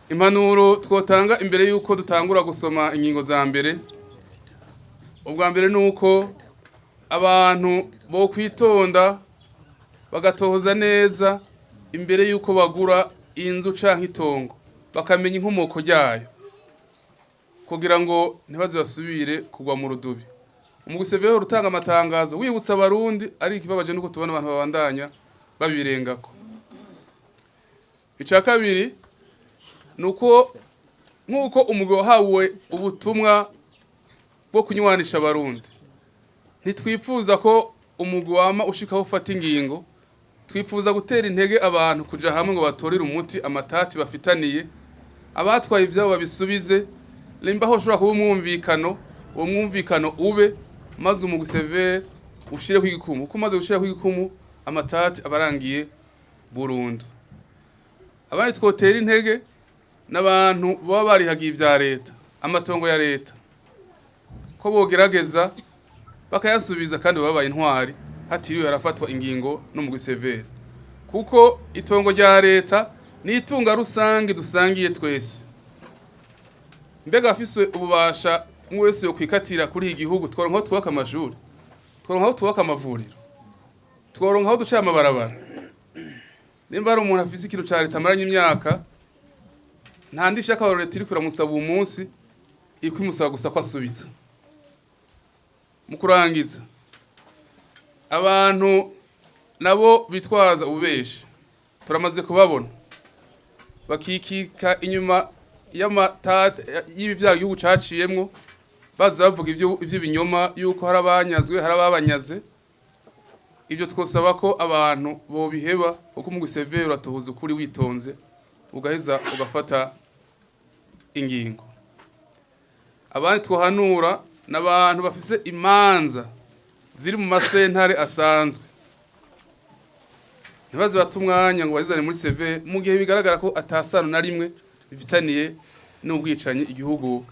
impanuro twotanga imbere yuko dutangura gusoma ingingo za mbere. Ubwa mbere nuko abantu bo kwitonda bagatohoza neza imbere yuko bagura inzu canke itongo, bakamenya inkomoko ryayo kugira ngo ntibaze basubire kugwa mu rudubi. Umugusevero rutanga amatangazo wibutsa abarundi ari ikibabaje nuko tubona abantu babandanya babirengako. Ica kabiri nuko nkuko umugwi wahawe ubutumwa bwo kunywanisha abarundi, ntitwifuza ko umugwi wama ushikaho ufata ingingo, twifuza gutera intege abantu kuja hamwe ngo batorere umuti amatati bafitaniye, abatwaye ivyabo babisubize, limbaho ushobora kuba umwumvikano, uwo mwumvikano ube maze umugwi severe ushireho igikumu. Uko umaze gushiraho igikumu amatati abarangiye burundu. Abandi twotera intege n'abantu baba barihagiye ivya leta, amatongo ya leta, ko bogerageza bakayasubiza kandi babaye intwari hatiriwe harafatwa ingingo n'umugwi severe, kuko itongo rya leta ni itunga rusange dusangiye twese. Mbega afise ububasha mwese yo kwikatira kuri igihugu, tworonka aho twubaka amashuri, tworonka aho twubaka amavuriro, tworonka aho duca amabarabara. Nimba ari umuntu afise ikintu ca leta amaranye imyaka, nta ndishyi y'akababaro leta iriko iramusaba uwo munsi, iriko imusaba gusa ko asubiza. Mu kurangiza, abantu nabo bitwaza ububeshi turamaze kubabona, bakikika inyuma y'ibivyaha igihugu caciyemwo, baza bavuga ivy'ibinyoma yuko hari abanyazwe, hari ababanyaze. Ibyo twosaba ko abantu bobiheba, kuko umugwi severe uratuhuza ukuri witonze, ugaheza ugafata ingingo. Abandi twohanura n'abantu bafise imanza ziri mu masentare asanzwe, ntibaze bata umwanya ngo bazizane muri severe mu gihe bigaragara ko atasano na rimwe bifitaniye n'ubwicanyi igihugu